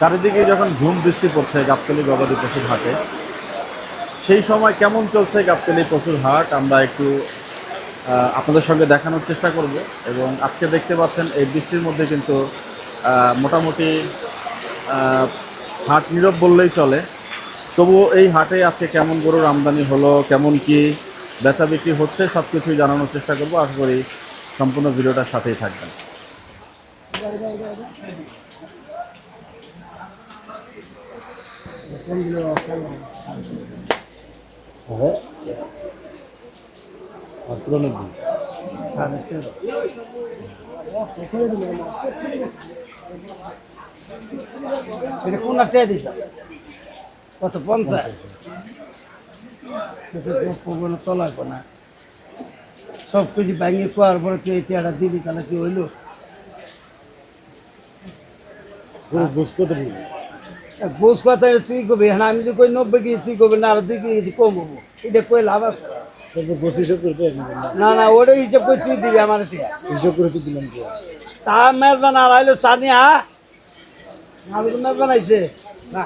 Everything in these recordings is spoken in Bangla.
চারিদিকে যখন ঝুম বৃষ্টি পড়ছে গাবতলী গবাদি পশুর হাটে, সেই সময় কেমন চলছে গাবতলী পশুর হাট আমরা একটু আপনাদের সঙ্গে দেখানোর চেষ্টা করব। এবং আজকে দেখতে পাচ্ছেন এই বৃষ্টির মধ্যে কিন্তু মোটামুটি হাট নীরব বললেই চলে। তবুও এই হাটে আজকে কেমন গরুর আমদানি হলো, কেমন কি বেচা বিক্রি হচ্ছে, সব কিছুই জানানোর চেষ্টা করবো। আশা করি সম্পূর্ণ ভিডিওটার সাথেই থাকবেন। কোন দিস কত 50 তলা কোনা সব কিছু ভেঙে কোয়ার পরে তুই এই টিয়াটা দিলি তাহলে কি হইলো? বুঝ কথা তুই কবি হ্যাঁ আমি যদি কই 90 কেজি তুই কবি না আর 2 কেজি কম হবো, এটা কই লাভ আছে? না না ওটা হিসাব করে তুই দিবি আমার টিয়া হিসাব করে তুই দিলাম চা মেজবান আর আইলো চা নিয়ে আমি তো মেজবান আইছে না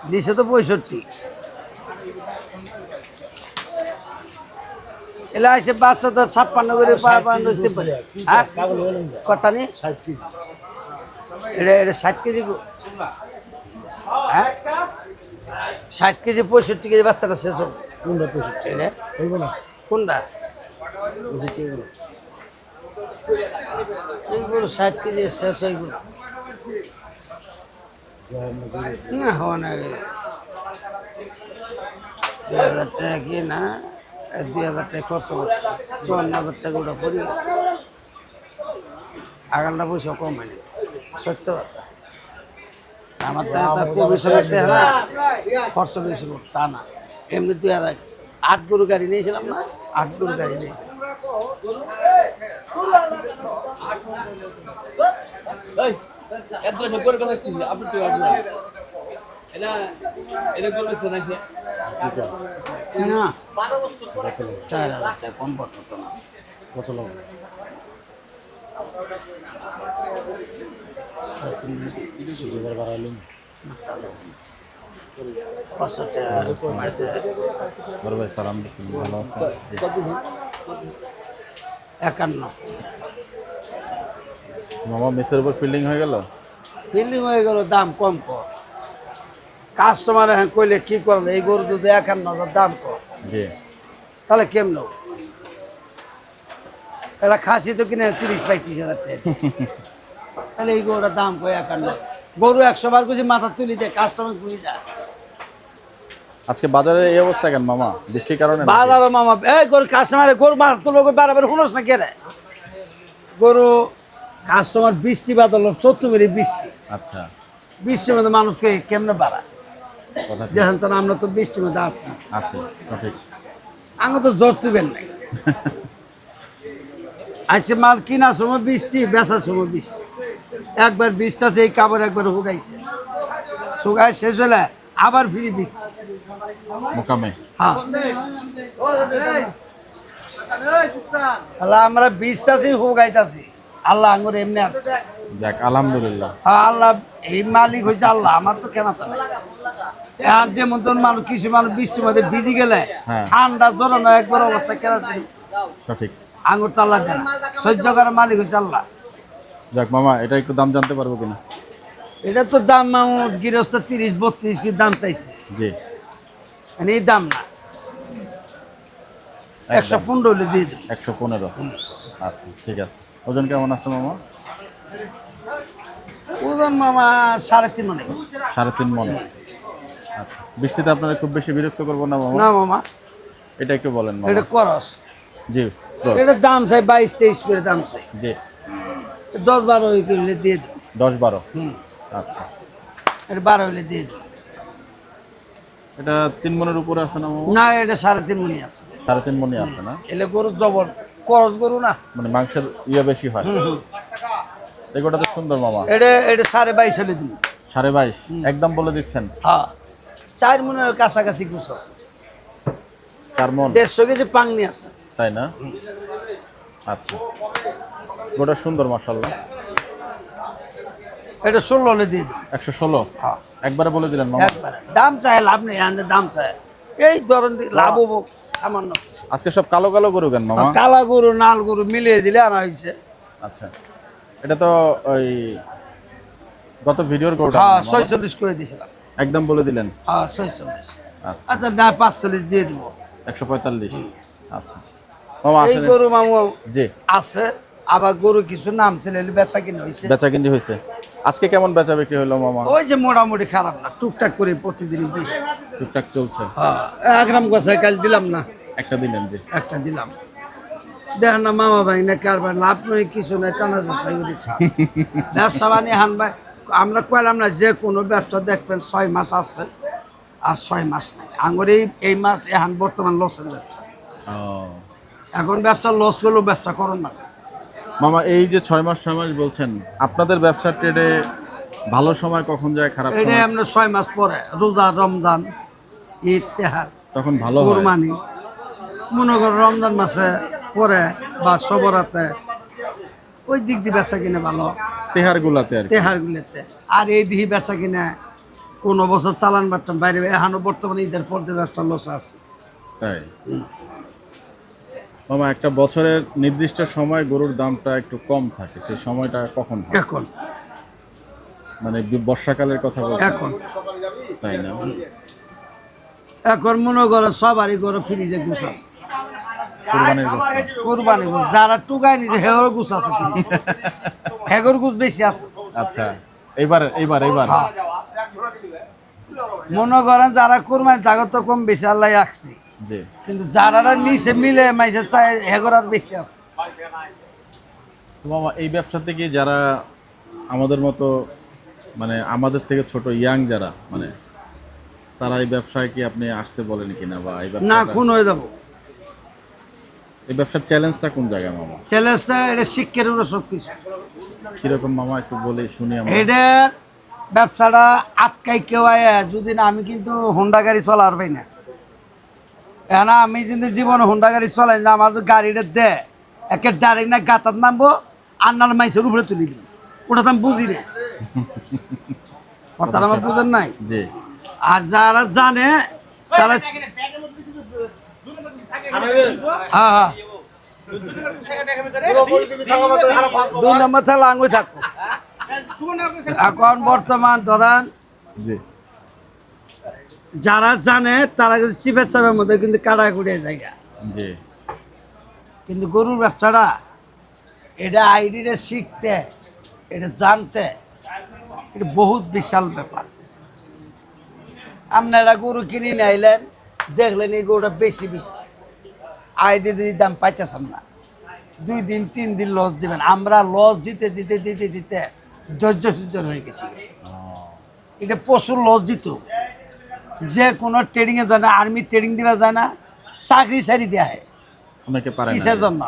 দিছে তো 65 এলা এসে বাচ্চা তো 56 করে দিতে পারে কটা নি এটা 60 কেজি হ্যাঁ 60 কেজি 65 কেজি বাচ্চাটা শেষ হবে কোনটা এইগুলো 60 কেজি শেষ হইগুলো না হওয়া না 2000 টাকা কি না 2000 টাকা খরচ করছে 54,000 টাকা ওটা পড়ে গেছে আগালটা পয়সা কম হয়নি সত্য আমার পরিবেশনের না খরচ বেশি করতো তা না এমনি 2008 গরু গাড়ি নিয়েছিলাম না 8 গরু গাড়ি নিয়েছিলাম না 4,000 টাকা কম পড়তেছে না কত লাগবে সালাম দিচ্ছেন, ভালো আছে? 51 মামা মেসের উপর ফিল্ডিং হয়ে গেল, ফিল্ডিং হয়ে গেল দাম কম কর কাস্টমার হ্যাঁ কইলে কি করবে এই গরু যদি 51,000 দাম কর জি তাহলে কেমন এটা খাসি তো কিনে 30-35,000 টাকা তাহলে এই গরুটার দাম কয় 51 গরু 100 বার কিছু মাথা তুলি দেয় কাস্টমার তুলি দেয় আজকে বাজারে এই অবস্থা কেন মামা? বৃষ্টির কারণে? বাজারে মামা এই গরু কাস্টমারে গরু মাথা তুলো বারবার শুনোস না কে রে গরু কাস্টমার বৃষ্টি বাদল 14 মিনিট বৃষ্টি আচ্ছা বৃষ্টির মধ্যে মানুষকে কেমনে বাড়ায় দেখেন তো আমরা তো বৃষ্টির মধ্যে আসি সঠিক আমরা তো জ্বর তুবেন নাই আইসে মাল কিনার সময় বৃষ্টি বেচার সময় বৃষ্টি একবার বৃষ্টি এই কাপড় একবার শুকাইছে শুকাই শেষ হলে আবার ফিরে দিচ্ছে মোকামে। হ্যাঁ তাহলে আমরা বৃষ্টি শুকাইতেছি আল্লাহ আঙুর এমনি আছে যাক আলহামদুলিল্লাহ। হ্যাঁ আল্লাহ এই মালিক হয়েছে আল্লাহ আমার তো কেন আর যে মতন মানুষ কিছু মানুষ বৃষ্টির মধ্যে ভিজি গেলে ঠান্ডা জড়ানো একবার অবস্থা কেনা ছিল সঠিক আঙুর তো আল্লাহ দেন সহ্য করার মালিক হয়েছে আল্লাহ। যাক মামা এটা একটু দাম জানতে পারবো কিনা? এটা তো দাম মামুর গৃহস্থ 30-32 কি দাম চাইছে জি মানে এই দাম না 115 হলে দিয়ে দেব 115। আচ্ছা ঠিক আছে। ওজন কেমন আছে মামা? ওজন মামা 3.5 মনে 3.5 মন। আচ্ছা বৃষ্টিতে আপনারা খুব বেশি বিরক্ত করবো না মামা? না মামা এটা একটু বলেন মামা। এটা করস জি এটা দাম চাই 22-23 করে দাম চাই জি 10-12 হইলে দিয়ে দেব 10-12। আচ্ছা এটা 12 হইলে দিয়ে দেব এটা 3 মনের উপরে আছে না মামা? না, এটা 3.5 মনি আছে। 3.5 মনে আছে না? এলে গরু জবর করস গরু না। মানে মাংসের ইয়ে বেশি হয়। এগুলো তো সুন্দর মামা। এটা 22.5 হলে দিন। 22.5 একদম বলে দিচ্ছেন। হ্যাঁ, 4 মনের কাছাকাছি গুছ আছে। 4 মন 150 কেজি পাংনি আছে। তাই না? আচ্ছা, গোটা সুন্দর মাশাআল্লাহ। এটা 16 হলে দিন। 116 হ্যাঁ, একবারে বলে দিলেন মামা। একবারে দাম চাই লাভ নেই, আন্দাজ দাম চাই এই ধরেন লাভ হবো সামান্য। আজকে সব কালো কালো গরু কেন মামা? কালা গরু নাল গরু মিলিয়ে দিলে আনা হয়েছে। আচ্ছা, এটা তো ওই গত ভিডিওর গরুটা হ্যাঁ, মামা। 46 করে দিয়েছিলাম। একদম বলে দিলেন। হ্যাঁ, 46। আচ্ছা, আচ্ছা, না 45 দিয়ে দিব। 145। আচ্ছা মামা এই আসেন। গরু মামু জি, আছে, আবার গরু কিছু নাম ছিল বেচা কিনে হয়েছে। বেচা কিন্ডি হয়েছে। আজকে কেমন বেচা বিক্রি হলো মামা? ওই যে মোটামুটি খারাপ না, টুকটাক করে প্রতিদিন টুকটাক চলছে। হ্যাঁ, 1 গ্রাম গছায় কাল দিলাম না, একটা দিলেন জি। একটা দিলাম। দেখেন না মামা ভাই না কারবার লাভ নেই কিছু নাই, টানা চাষা করে ছাড়। ব্যবসা বানিয়ে হান ভাই, আমরা কইলাম না যে কোনো ব্যবসা দেখবেন 6 মাস আছে আর 6 মাস নাই। আঙ্গুর এই মাস এখন বর্তমান লসের ব্যবসা। ও এখন ব্যবসা লস করলেও ব্যবসা করেন না। মামা, এই যে 6 মাস বলছেন, আপনাদের ব্যবসা ট্রেডে ভালো সময় কখন যায়, খারাপ এটা সময় আমরা 6 মাস পরে রোজা, রমজান, ঈদ, তেহার, তখন ভালো হয়? কোরবানি, মনে করো রমজান মাসে পরে বা সবরাতে ওই দিক দিয়ে বেচা কিনে ভালো, তেহার গুলাতে আর কি। তেহার গুলোতে। আর এই দিহি বেচা কিনে কোনো বছর চালান বাটতাম বাইরে, এখনো বর্তমানে ঈদের পর দিয়ে ব্যবসা লস আছে। তাই মামা, একটা বছরের নির্দিষ্ট সময় গরুর দামটা একটু কম থাকে, সেই সময়টা কখন হয়? এখন মানে বর্ষাকালের কথা বলছেন? এখন তাই না? এখন মনে করো সবারই গরু ফ্রিজে গুছ আছে। কুরবানির গোশত। কোরবানি গুছ যারা টুকাই নিছে হেগর গুছ আছে, হেগর গুছ বেশি আছে। আচ্ছা, এইবার হ্যাঁ। মনে করেন যারা কোরবানি তাগত তো কম বেশি আল্লাহ আঁকছে, জি। কিন্তু যারা নিচে মিলে মাইসে চায় হেগর আর বেশি আছে। তো মামা, এই ব্যবসাতে কি যারা আমাদের মতো, মানে আমাদের থেকে ছোট ইয়াং যারা, মানে তারা এই ব্যবসায় কি আপনি আসতে বলেন কিনা, বা এই না, ব্যবসাটা, কোন হয়ে যাবো। এই ব্যবসার চ্যালেঞ্জটা কোন জায়গায় মামা? চ্যালেঞ্জটা এটা শিক্ষার উপরে সব কিছু। কিরকম মামা একটু বলে শুনি আমরা। এটার ব্যবসাটা আটকাই কেউ আয় যদি না, আমি কিন্তু হোন্ডা গাড়ি চলার পাই না। এখন আমি কিন্তু জীবনে হোন্ডা গাড়ি চলাই না, আমার গাড়িটা দে একে ডাইরেক্ট না গাতার নামবো আর নাহলে মাইসের উপরে তুলে দিব, ওটা তো আমি বুঝি না। কথাটা আমার বুঝেন নাই। জি। আর যারা জানে তারা হ্যাঁ হ্যাঁ 2 নম্বর তাহলে আঙুল থাকবো। এখন বর্তমান ধরেন জি। যারা জানে তারা কিন্তু চিপের চাপের মধ্যে কিন্তু কাটাকুটিয়ে জায়গা, জি। কিন্তু গরুর ব্যবসাটা এটা আইডিটা শিখতে, এটা জানতে, এটা বহুত বিশাল ব্যাপার। আপনারা গরু কিনে নাইলেন, দেখলেন এই গরুটা বেশি আইডি যদি দাম পাইতেছেন না, 2 দিন 3 দিন লস দিবেন। আমরা লস দিতে দিতে দিতে দিতে ধৈর্য সহ্য হয়ে গেছি। এটা প্রচুর লস দিত। যে কোনো ট্রেডিংয়ে যায় না, আর্মি ট্রেডিং দিবা যায় না, চাকরি সারি দেওয়া হয়। অনেকে পারে না। কিসের জন্য?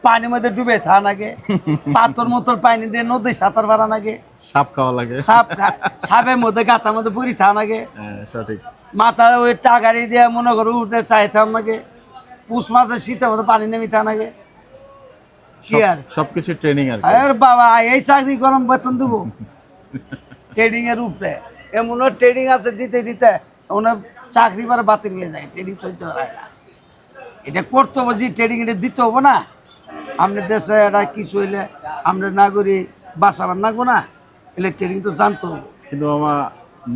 পানির মধ্যে ডুবে থাকা নাগে, পাথর মতোর পানি দিয়ে নদী সাঁতার মারা নাগে, সাপ খাওয়া লাগে। সাপের মধ্যে গাতার মধ্যে পরি থাকা নাগে, হ্যাঁ, সঠিক। মাথায় ওই টাকারি দিয়ে মনে করো উঠতে চাইতাম নাগে, পুষ মাসে শীতের মধ্যে পানি নেমে থাকা নাগে। কি আর সবকিছু ট্রেনিং আর কি। আরে বাবা, এই চাকরি গরম বেতন দেবো ট্রেডিং এর উপরে? এমনও ট্রেডিং আছে দিতে দিতে ওনার চাকরি বারে বাতিল হয়ে যায়, ট্রেডিং সহ্য হয় না। এটা করতে হবে, যে ট্রেডিং এটা দিতে হবো না। আমাদের দেশে এটা কিছু হইলে আমরা নাগরিক বাঁচাবার নাগবো না, এলে ট্রেডিং তো জানতো হবে। কিন্তু মামা,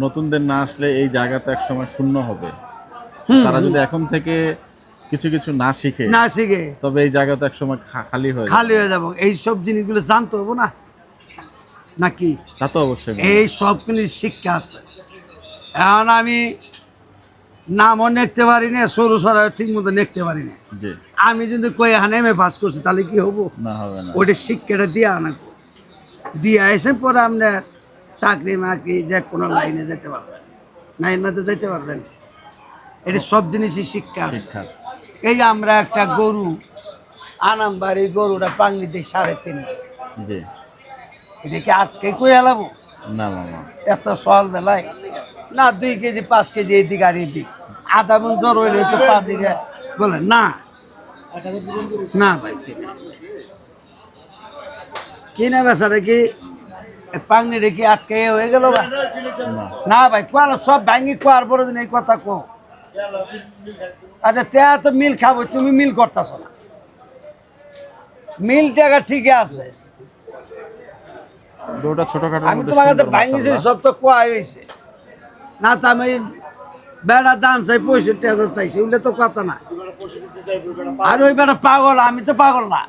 নতুনদের না আসলে এই জায়গাটা এক সময় শূন্য হবে। তারা যদি এখন থেকে কিছু কিছু না শিখে, না শিখে, তবে এই জায়গাটা এক সময় খালি হয়ে যাবে। খালি হয়ে যাবো। এই সব জিনিসগুলো জানতে হবো না নাকি? তা তো অবশ্যই। এই সব জিনিস শিক্ষা আছে। এখন আমি নামও নেকতে পারি না, সরু সরা ঠিক মতো নেকতে পারি না। জি। আমি যদি কই এখানে এম এ পাস করছি তাহলে কি হবো? না, হবে না। ওটা শিক্ষাটা দিয়ে আনাবো, দিয়ে এসে পরে আপনার চাকরি মাকরি যে কোনো লাইনে যেতে পারবেন, লাইনতে যেতে পারবেন। এটা সব জিনিসই শিক্ষা আছে। শিক্ষা। এই যে আমরা একটা গরু আনাম বাড়ি, গরুটা পাংনি দিই 3.5, জি। এটাকে আটকে কই এলাবো না মামা, এত সকাল বেলায়? না 2 কেজি 5 কেজি এদিক আর এদিক, আধা মন জ্বর হইলে তো পাবলিকে বলে না না ভাই কিনে বেচারে কি পাংনি রেখে আটকে হয়ে গেল ভাই? না ভাই কোয়াল সব ভাঙ্গি কোয়ার বড় দিন এই কথা কো। আচ্ছা তে তো মিল খাবো, তুমি মিল করতেছ না। মিল টাকা ঠিকই আছে, গরুটা ছোটখাটোর আমি মধ্যে তোমার কাছে সুন্দর ভাঙ্গিছি মাশাআল্লাহ। সব তো কোয়া হয়েছে না, তো আমি বেড়ার দাম চাই 65,000 চাইছি, ওগুলো তো কথা না। আর ওই বেটা পাগল, আমি তো পাগল না।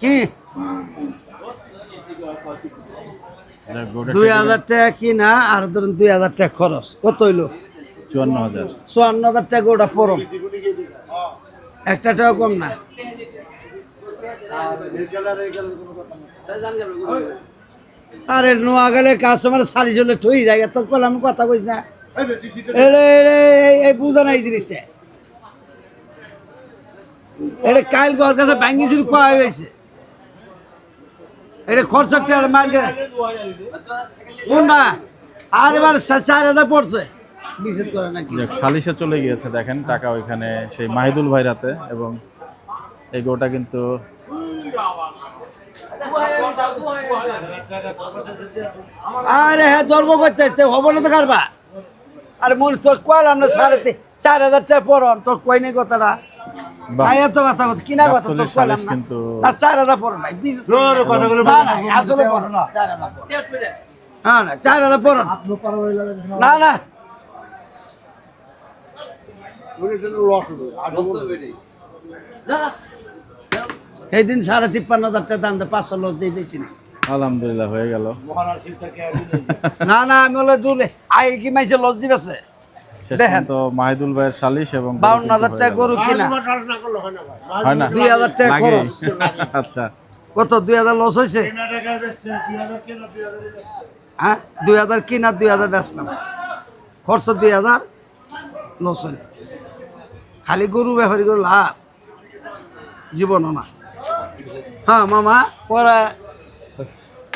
কি যাক, গরুটা 2,000 টাকা কিনা আর ধরুন 2,000 টাকা খরচ, কত হইলো? 54,000। 54,000 টাকা ওটা পরম, একটা টাকা কম না। আরে নোয়াগালে কাস্টমার 40 হলে ঠই যায়, তো কল আমি কথা কইস না। এই বুঝা নাই জিনিসটা, এটা কাইল ঘর কাছে ভাঙ্গি শুরু করা হয়েছে, এটা খরচাটা মার গে কোনটা? আর এবার 4,000 পড়ছে, বিশেষ করে নাকি যাক, সালিশে চলে গিয়েছে দেখেন টাকা ওইখানে সেই মাহিদুল ভাই রাতে, এবং এই গরুটা কিন্তু আরে হ্যাঁ ধর্ম করতে হবো না তো কারবা। আরে মনে তোর কল আমরা 4,500 টাকা পড়ন, তোর কই নেই কথাটা। বাহ। ভাই এত কথা কিনা কথা তোর গাবতলীর কইলাম সালিশ না। কিন্তু না 4,000 পড়ন ভাই, কথাগুলো না না আসলে পড়ন না 4,000 পড়ন। হ্যাঁ না 4,000 পড়ন না না এই দিন 53,000 টাকা দাম দেয়, 500 লস দিয়ে বেশি না। আলহামদুলিল্লাহ হয়ে গেল। না না আমি বলে দুলে আই কি মাইছে লস দিবেছে। শেষ দেখেন। পর্যন্ত মাহিদুল ভাইয়ের সালিশ এবং গরু 52,000 কিন্তু টাকা হয়ে গরু কিনা, গেল। হয় না 2,000 টাকা নাকি? খরচ। আচ্ছা, কত 2,000 লস হয়েছে? হ্যাঁ 2,000 কিনা 2,000 বেচলাম, খরচ 2,000 লস হইল। খালি গরু ব্যাপারি করে লাভ জীবনও না। হ্যাঁ মামা পরে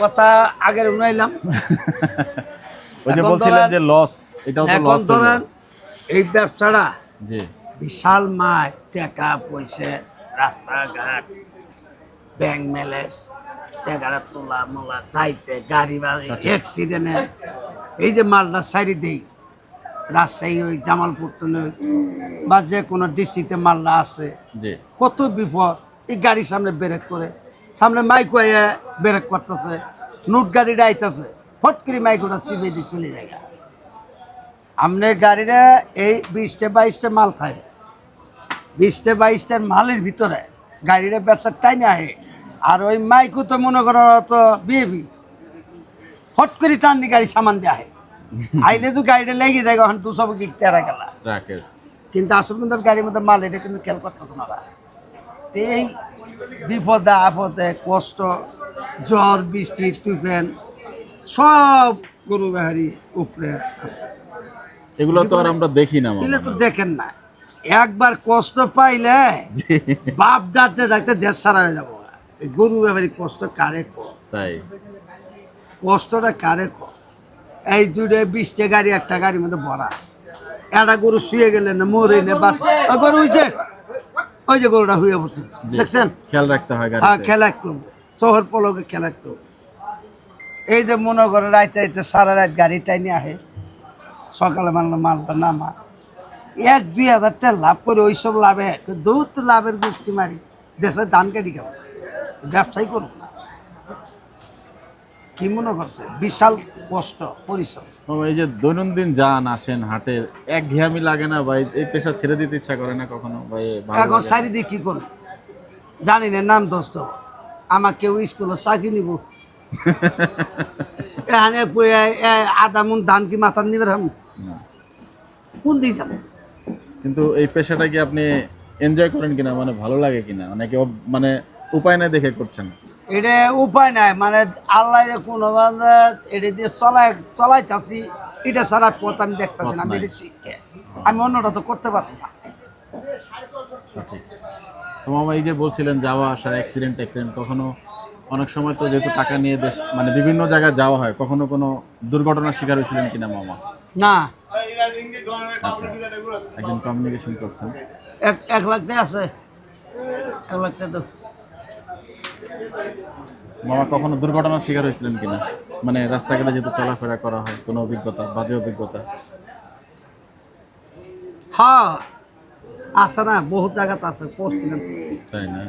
কথা আগের উনাইলাম। ওই যে এখন বলছিলেন ধরেন- যে লস, এটাও তো এখন লস হলো। ধরেন এই ব্যবসাটা জি। বিশাল মাছ, টাকা পয়সা, রাস্তাঘাট, ব্যাংক ম্যানেজ, টাকাটা তোলা মোলা যাইতে গাড়ি বাড়ি অ্যাক্সিডেন্টে, এই যে মালটা সাইডে দেই রাজশাহী ওই জামালপুর বা যে কোনো ডিস্ট্রিক্টে মালটা আছে, জি। কত বিপদ। এই গাড়ির সামনে ব্রেক করে, সামনে মাইক হয়ে ব্রেক করতেছে, নোট গাড়িটা আইতেছে, ফট করে মাইক ওটা চিপে দিয়ে চলে যায়। আমনে গাড়িটা এই 20-22টা মাল থাকে, 20-22টার মালের ভিতরে গাড়িটা ব্যবসার টাইনে আহে। আর ওই মাইকও তো মনে করো তো বিয়েবি ফট করে টান দিয়ে গাড়ি সামান দিয়ে আহে, আইলে তো গাড়িটা লেগে যায়, এখন 200 কি টেরা গেলা। ট্রাকের। কিন্তু আসল কিন্তু গাড়ির মধ্যে মাল এটা কিন্তু খেয়াল করতেছে না ওরা। তো এই বিপদে আপদে কষ্ট, ঝড় বৃষ্টি তুফান সব গরু বাহারি উপরে আছে। এগুলো তো আর আমরা দেখি না এগুলো মামা। তো দেখেন না, একবার কষ্ট পাইলে বাপ ডাকতে ডাকতে দেশ সারা হয়ে যাবো। এই গরু ব্যাপারী কষ্ট কারে কম, তাই। কষ্টটা কারে কম। এই 2-20টা গাড়ি একটা গাড়ির মধ্যে ভরা, একটা গরু শুয়ে গেলে না মরে না বাস গরু হয়েছে, ওই যে গরুটা শুয়ে পড়ছে জি। দেখছেন। খেয়াল রাখতে হয় হ্যাঁ গাড়িতে। খেলা একটু শহর পলকে খেলা একটু। এই যে মনে করে রাইতে রাইতে সারা রাত গাড়ি টাইনে আহে, সকালে মানলো মালটা নামা 1-2 হাজার টাকা লাভ করে, ওইসব লাভে দৌড় লাভের গোষ্ঠী মারি দেশের ধান কাটি খাবো, ব্যবসায়ী করবো না। কি মনে করছে বিশাল কষ্ট পরিশ্রম। মামা, এই যে দৈনন্দিন যান আসেন হাটের, এক ঘিয়ামি লাগে না ভাই? এই পেশা ছেড়ে দিতে ইচ্ছা করে না কখনো ভাই? ভালো এখন লাগে না? সারি দিয়ে কি করবো জানি না, নাম দোস্ত আমার কেউ স্কুলে চাকরি নিব এখানে আধা মন ধান কি মাথার নিবে না। কোন দিকে যাবো? কিন্তু এই পেশাটা কি আপনি এনজয় করেন কিনা, মানে ভালো লাগে কিনা, নাকি মানে উপায় নাই দেখে করছেন? এটা উপায় নাই, মানে আল্লাহ কোনো এটা দিয়ে চলাইতাছি, এটা ছাড়া পথ আমি দেখতেছি না। আমি এটা শিখে আমি অন্যটা তো করতে পারবো না। সঠিক। তো মামা এই যে বলছিলেন যাওয়া আসার অ্যাক্সিডেন্ট কখনো অনেক সময় তো যেহেতু টাকা নিয়ে দেশ মানে বিভিন্ন জায়গায় যাওয়া হয়, কখনো কোনো দুর্ঘটনার শিকার হয়েছিলেন কিনা মামা? না, আচ্ছা, একজন কমিউনিকেশন করছেন। 1 লাখ টাকা আছে, 1 লাখ টাকা তো। মামা কখনো দুর্ঘটনার শিকার হয়েছিলেন কিনা, মানে রাস্তাঘাটে যেহেতু চলাফেরা করা হয়, কোনো অভিজ্ঞতা, বাজে অভিজ্ঞতা? হ্যাঁ আছে না, বহুত জায়গাতে আছে, পড়ছিলাম। তাই না?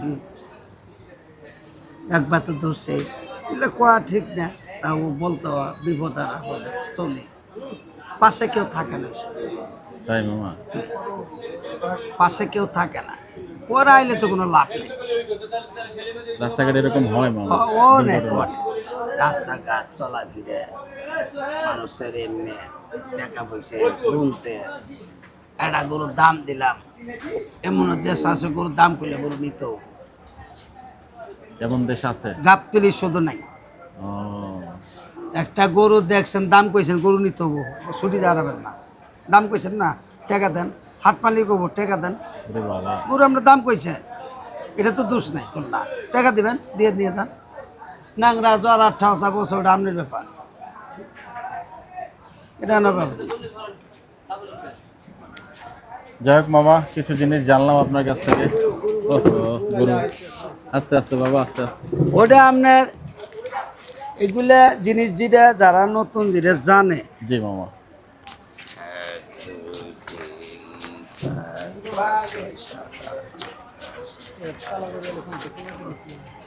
একবার তো ধরছে, এগুলো কোয়া ঠিক না, তাও বলতে হয় বিপদ আর হলে চলে, পাশে কেউ থাকে না, তাই মামা? পাশে কেউ থাকে না, ওরা আইলে তো কোনো লাভ নেই। রাস্তাঘাটে এরকম হয় মামা? অনেক অনেক রাস্তাঘাট চলা ফিরে মানুষের এমনি টাকা পয়সা গুনতে, একটা গরুর দাম দিলাম, এমন দেশ আছে গরুর দাম করলে গরু নিত, এমন দেশ আছে? গাবতলি শুধু নাই, ও, একটা গরু দেখছেন দাম কইছেন গরু নিতে হবো, ছুটি দাঁড়াবেন না, দাম কইছেন না টাকা দেন, হাট মালিক হবো টাকা দেন, ওরে বাবা। গরু আমরা দাম কইছেন, এটা তো দোষ নাই কোন না, টাকা দিবেন দিয়ে দিয়ে দেন, নাংরা জ্বর 18 বছর, ওটা আপনার ব্যাপার, এটা না ব্যাপার। যাই হোক মামা, কিছু জিনিস জানলাম আপনার কাছ থেকে। ওহো, গরু। আস্তে আস্তে বাবা, আস্তে আস্তে। ওটা আপনার এগুলা জিনিস যেটা যারা নতুন যেটা জানে, জি মামা।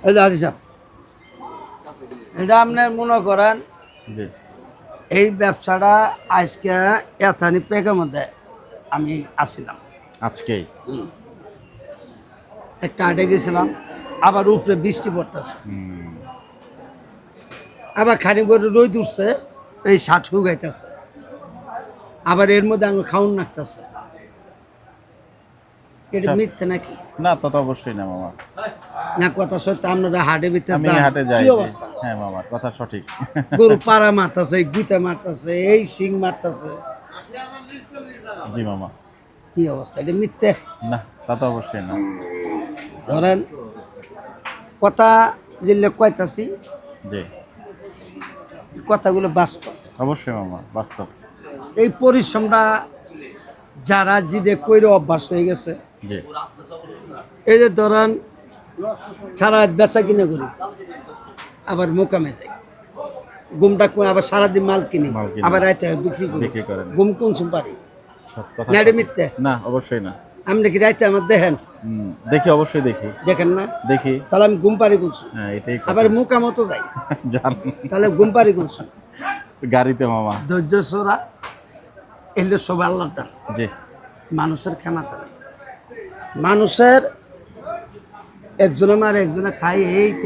এই যে হাজি সাহেব, এটা আপনার মনে করেন জি। এই ব্যবসাটা আজকে এথানি পেকের মধ্যে আমি আসছিলাম, আজকেই? একটা আটে গেছিলাম, আবার উপরে বৃষ্টি পড়তেছে, আবার খানিক করে রোদ উঠছে, এই 60 হুগাইতেছে, আবার এর মধ্যে আমার খাউন নাকতেছে, এটা আচ্ছা। মিথ্যে নাকি? না, তা তো অবশ্যই না মামা। না কথা সত্য, আপনারা হাটে ভিতরে আমি যান, হাটে যাই। কি জি। অবস্থা? হ্যাঁ মামা, কথা সঠিক। গরু পাড়া মারতেছে, গুইতা মারতেছে, এই শিং মারতেছে, জি মামা। কি অবস্থা? এটা মিথ্যে? না, তা তো অবশ্যই না। ধরেন কথা যেগুলো কইতাছি, জি, কথাগুলো বাস্তব। অবশ্যই মামা, বাস্তব। এই পরিশ্রমটা যারা জিদে কইরে অভ্যাস হয়ে গেছে, জি। এই যে ধরেন সারা বেচা কিনে করি, আবার মোকামে যাই, গুমটা আবার সারাদিন মাল কিনি, মাল কিনি। আবার রাইতে বিক্রি বিক্রি করি, করেন। গুম কোন পারি সব কথা না, এটা সঠিক। মিথ্যে? না, অবশ্যই না। আপনি কি রাইতে আমার দেখেন? দেখি, অবশ্যই দেখি। দেখেন না? দেখি। তাহলে আমি ঘুম পারি কোনছু, হ্যাঁ, এটাই কথা। আবার মোকামতো যাই, জান। তাহলে ঘুম পারি কোনছু? গাড়িতে মামা। ধৈর্য সরা এলে সব আল্লাহর দান, জি। মানুষের ক্ষমতা নেই, মানুষের একজনে মারে একজনে খাই,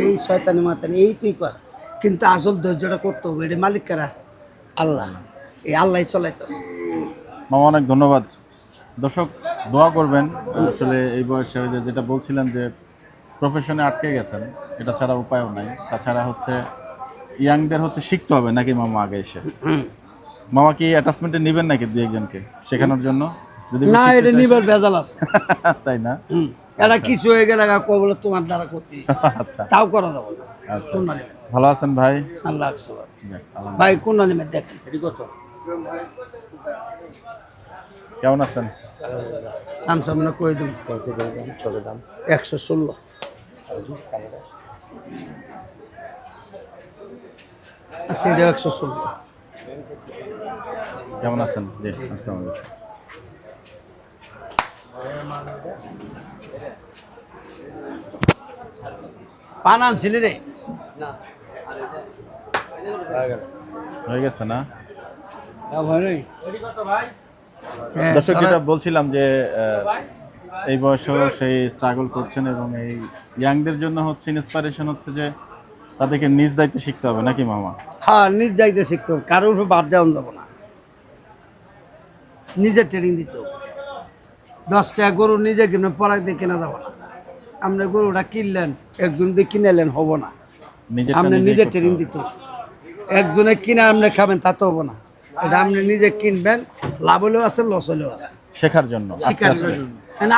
এই শয়তানি মাতানি এই তুই কর, কিন্তু আসল ধৈর্যটা করতে হবে, এটা মালিক কারা? আল্লাহ, এই আল্লাহ চলাইতেছে। মামা অনেক ধন্যবাদ। দর্শক দোয়া করবেন, আসলে এই বয়সে ওই যে যেটা বলছিলেন যে প্রফেশনে আটকে গেছেন, এটা ছাড়া উপায়ও নাই। তাছাড়া হচ্ছে ইয়াংদের হচ্ছে শিখতে হবে নাকি মামা আগে এসে? মামা কি অ্যাটাচমেন্টে নেবেন নাকি দুই একজনকে শেখানোর জন্য? যদি না, শিখতে এটা চায়- নিবার ভেজাল আছে। তাই না? এটা কিছু হয়ে গেলে কবলে তোমার দ্বারা করতে, আচ্ছা তাও করা যাবে না। আচ্ছা। কোনটা নেবেন? ভালো আছেন ভাই? আল্লাহ আকবার। যাক, আলহামদুলিল্লাহ। ভাই কোনটা নেবেন দেখেন। কেমন আছেন? দাম সামনে কই দিন, 116। আচ্ছা, এটা 116। কেমন আছেন? জি, আসসালামু আলাইকুম। পান আনছিলি রে? হয়ে গেছে না? হ্যাঁ, দর্শক যেটা বলছিলাম যে এই বয়সেও সেই স্ট্রাগল করছেন এবং এই ইয়াংদের জন্য হচ্ছে ইন্সপিরেশন হচ্ছে যে তাদেরকে নিজ দায়িত্বে শিখতে হবে নাকি মামা? হ্যাঁ, নিজ যাইতে শিখতে হবে, কারোর উপর বাদ দেওয়া যাব না, নিজে ট্রেনিং দিতে হবে। 10 টাকা গরু নিজে কিনে পড়াই দিয়ে কেনা যাব না। আপনি গরুটা কিনলেন, একজন দিয়ে কিনে এলেন, হবো না, নিজেরটা আপনি নিজেই নিজে করতে ট্রেনিং হবে। দিত একজনে কিনে আপনি খাবেন তা তো হবো না, এটা আপনি নিজে কিনবেন, লাভ হলেও আছে লস হলেও আছে, শেখার জন্য আস্তে শিকার আস্তে।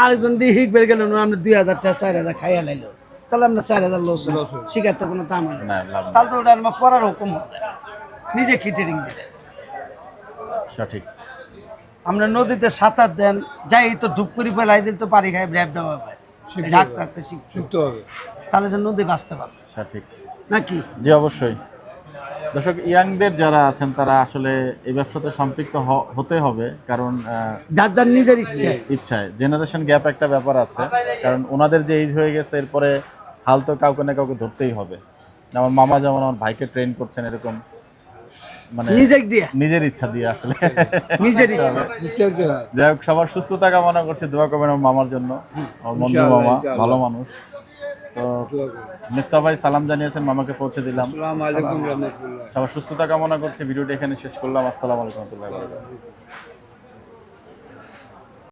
আরেকজন দিয়ে শিখবে গেল আপনি 2000 টাকা 4000 খাইয়া লাইলো, তাহলে আপনার 4000 লস হলো, শিকার তো কোনো দাম হলো না, না, লাভ নেই। তাহলে তো ওটা আমার পড়ার হুকুম হবে না। নিজে কি ট্রেনিং দিলেন, সঠিক। আমরা নদীতে সাঁতার দেন যাই তো ডুব করে ফেলাই দিল তো পারি খাই ব্র্যাপ দেওয়া হয়, ডাক্তার তো শিখতে হবে, তাহলে যে নদী বাঁচতে পারবে সঠিক। নাকি। জি অবশ্যই। দর্শক, ইয়াংদের যারা আছেন তারা আসলে এই ব্যবসাতে সম্পৃক্ত হতে হবে, কারণ যার যার নিজের ইচ্ছে। ইচ্ছায় জেনারেশন গ্যাপ একটা ব্যাপার আছে, কারণ ওনাদের যে এজ হয়ে গেছে এরপরে হাল তো কাউকে না কাউকে ধরতেই হবে। আমার মামা যেমন আমার ভাইকে ট্রেন করছেন, এরকম মানে নিজে দিয়ে নিজের ইচ্ছা দিয়ে আসলে। নিজের ইচ্ছা। যাই হোক, সবার সুস্থতা কামনা করছি, দোয়া করবেন আমার মামার জন্য। আমার মঞ্জু মামা ভালো মানুষ। তো মিফতা ভাই সালাম জানিয়েছেন, মামাকে পৌঁছে দিলাম। সবার সুস্থতা কামনা করছি। ভিডিওটি এখানে শেষ করলাম। আসসালামু আলাইকুম ওয়া রাহমাতুল্লাহি ওয়া বারাকাতুহু।